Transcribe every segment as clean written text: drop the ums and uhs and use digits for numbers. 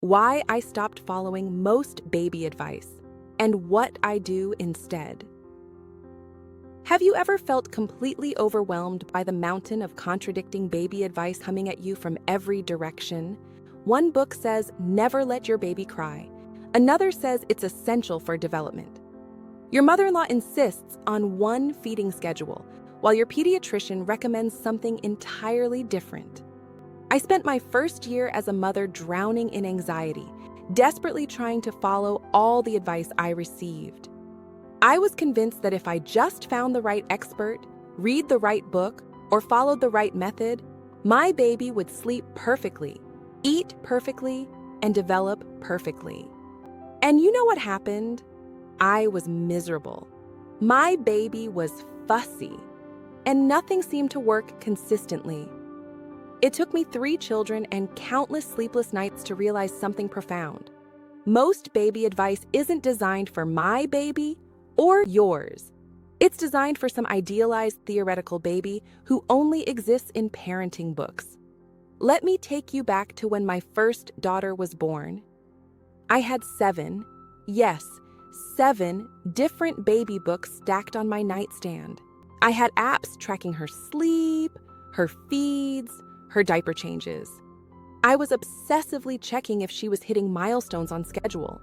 why I stopped following most baby advice, and what I do instead. Have you ever felt completely overwhelmed by the mountain of contradicting baby advice coming at you from every direction? One book says, never let your baby cry. Another says it's essential for development. Your mother-in-law insists on one feeding schedule, while your pediatrician recommends something entirely different. I spent my first year as a mother drowning in anxiety, desperately trying to follow all the advice I received. I was convinced that if I just found the right expert, read the right book, or followed the right method, my baby would sleep perfectly, eat perfectly, and develop perfectly. And you know what happened? I was miserable. My baby was fussy, and nothing seemed to work consistently. It took me 3 children and countless sleepless nights to realize something profound. Most baby advice isn't designed for my baby or yours. It's designed for some idealized theoretical baby who only exists in parenting books. Let me take you back to when my first daughter was born. I had 7 different baby books stacked on my nightstand. I had apps tracking her sleep, her feeds, her diaper changes. I was obsessively checking if she was hitting milestones on schedule.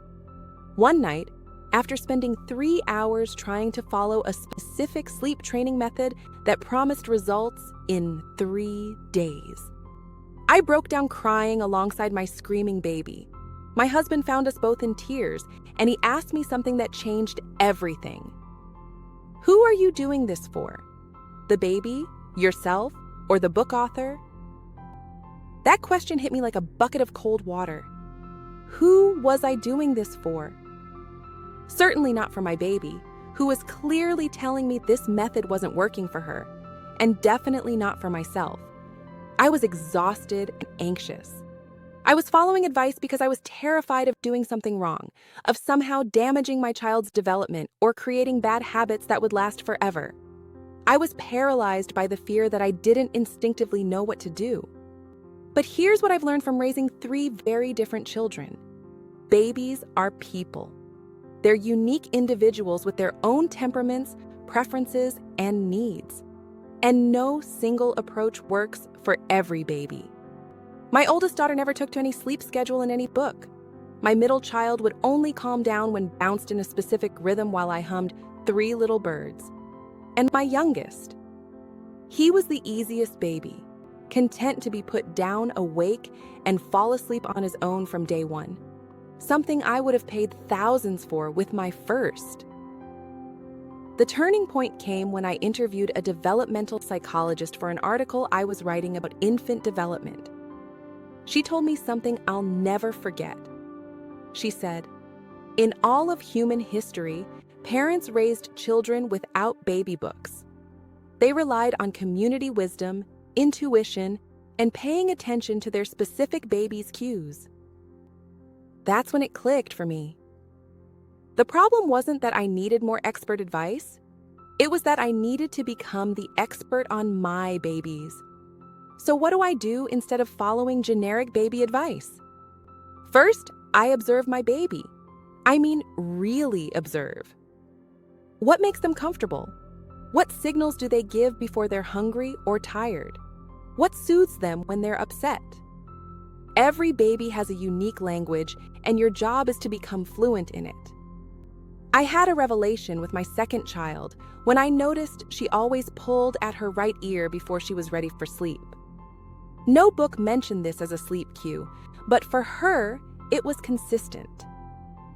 One night, after spending 3 hours trying to follow a specific sleep training method that promised results in 3 days, I broke down crying alongside my screaming baby. My husband found us both in tears, and he asked me something that changed everything. Who are you doing this for? The baby, yourself, or the book author? That question hit me like a bucket of cold water. Who was I doing this for? Certainly not for my baby, who was clearly telling me this method wasn't working for her, and definitely not for myself. I was exhausted and anxious. I was following advice because I was terrified of doing something wrong, of somehow damaging my child's development or creating bad habits that would last forever. I was paralyzed by the fear that I didn't instinctively know what to do. But here's what I've learned from raising 3 very different children. Babies are people. They're unique individuals with their own temperaments, preferences, and needs. And no single approach works for every baby. My oldest daughter never took to any sleep schedule in any book. My middle child would only calm down when bounced in a specific rhythm while I hummed 3 Little Birds. And my youngest, he was the easiest baby, content to be put down awake and fall asleep on his own from day one. Something I would have paid thousands for with my first. The turning point came when I interviewed a developmental psychologist for an article I was writing about infant development. She told me something I'll never forget. She said, "In all of human history, parents raised children without baby books. They relied on community wisdom, intuition, and paying attention to their specific baby's cues." That's when it clicked for me. The problem wasn't that I needed more expert advice. It was that I needed to become the expert on my babies. So what do I do instead of following generic baby advice? First, I observe my baby. I mean, really observe. What makes them comfortable? What signals do they give before they're hungry or tired? What soothes them when they're upset? Every baby has a unique language, and your job is to become fluent in it. I had a revelation with my second child when I noticed she always pulled at her right ear before she was ready for sleep. No book mentioned this as a sleep cue, but for her, it was consistent.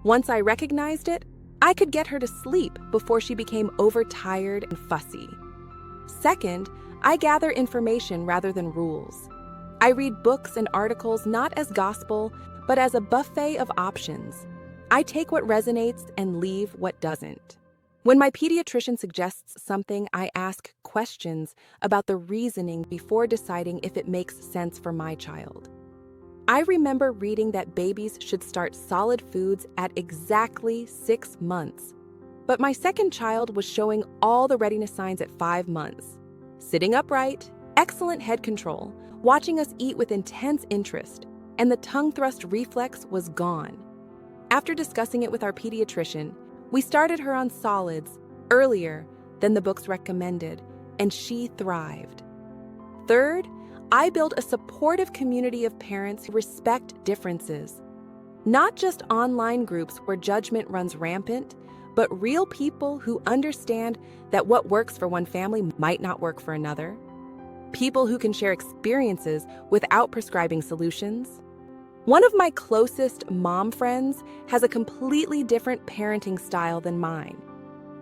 Once I recognized it, I could get her to sleep before she became overtired and fussy. Second, I gather information rather than rules. I read books and articles not as gospel, but as a buffet of options. I take what resonates and leave what doesn't. When my pediatrician suggests something, I ask questions about the reasoning before deciding if it makes sense for my child. I remember reading that babies should start solid foods at exactly 6 months. But my second child was showing all the readiness signs at 5 months. Sitting upright, excellent head control, watching us eat with intense interest. and the tongue thrust reflex was gone. After discussing it with our pediatrician, we started her on solids earlier than the books recommended, and she thrived. Third, I built a supportive community of parents who respect differences. Not just online groups where judgment runs rampant, but real people who understand that what works for one family might not work for another. People who can share experiences without prescribing solutions. One of my closest mom friends has a completely different parenting style than mine.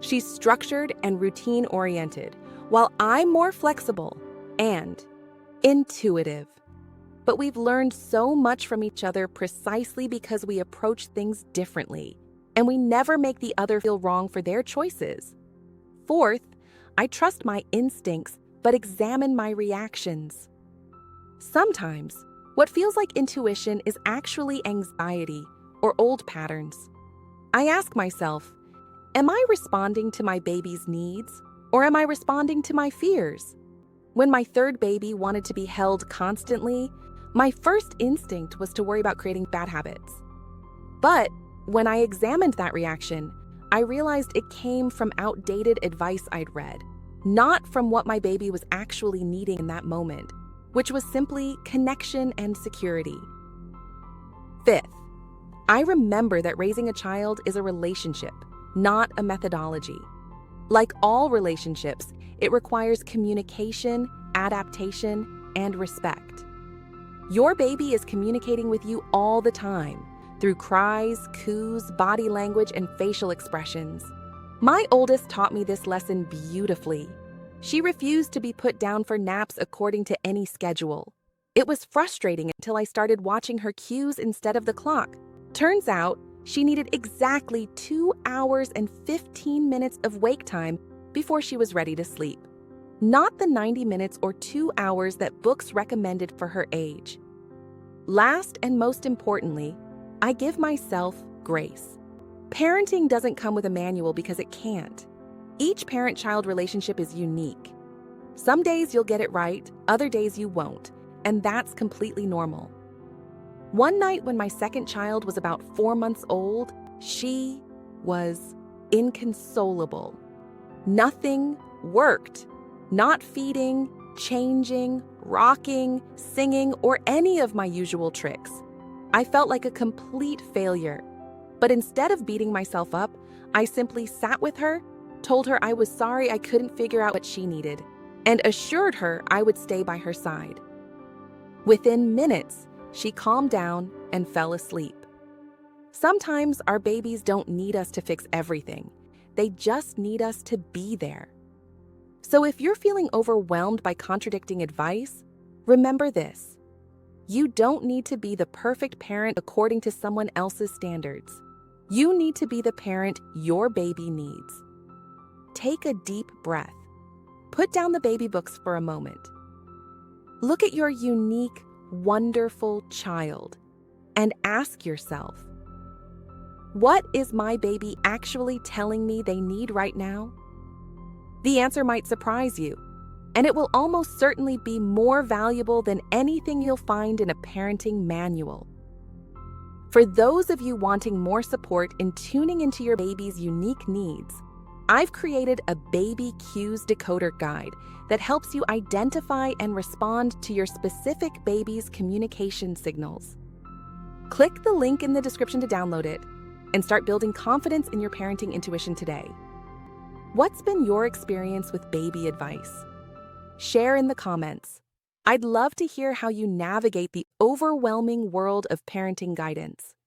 She's structured and routine-oriented, while I'm more flexible and intuitive. But we've learned so much from each other precisely because we approach things differently, and we never make the other feel wrong for their choices. Fourth, I trust my instincts, but examine my reactions. Sometimes, what feels like intuition is actually anxiety or old patterns. I ask myself, am I responding to my baby's needs, or am I responding to my fears? When my third baby wanted to be held constantly, my first instinct was to worry about creating bad habits. But when I examined that reaction, I realized it came from outdated advice I'd read, not from what my baby was actually needing in that moment, which was simply connection and security. Fifth, I remember that raising a child is a relationship, not a methodology. Like all relationships, it requires communication, adaptation, and respect. Your baby is communicating with you all the time, through cries, coos, body language, and facial expressions. My oldest taught me this lesson beautifully. She refused to be put down for naps according to any schedule. It was frustrating until I started watching her cues instead of the clock. Turns out, she needed exactly 2 hours and 15 minutes of wake time before she was ready to sleep. Not the 90 minutes or 2 hours that books recommended for her age. Last and most importantly, I give myself grace. Parenting doesn't come with a manual because it can't. Each parent-child relationship is unique. Some days you'll get it right, other days you won't, and that's completely normal. One night when my second child was about 4 months old, she was inconsolable. Nothing worked. Not feeding, changing, rocking, singing, or any of my usual tricks. I felt like a complete failure. But instead of beating myself up, I simply sat with her, told her I was sorry I couldn't figure out what she needed, and assured her I would stay by her side. Within minutes, she calmed down and fell asleep. Sometimes our babies don't need us to fix everything. They just need us to be there. So if you're feeling overwhelmed by contradicting advice, remember this. You don't need to be the perfect parent according to someone else's standards. You need to be the parent your baby needs. Take a deep breath. Put down the baby books for a moment. Look at your unique, wonderful child and ask yourself, what is my baby actually telling me they need right now? The answer might surprise you, and it will almost certainly be more valuable than anything you'll find in a parenting manual. For those of you wanting more support in tuning into your baby's unique needs, I've created a Baby Cues Decoder Guide that helps you identify and respond to your specific baby's communication signals. Click the link in the description to download it and start building confidence in your parenting intuition today. What's been your experience with baby advice? Share in the comments. I'd love to hear how you navigate the overwhelming world of parenting guidance.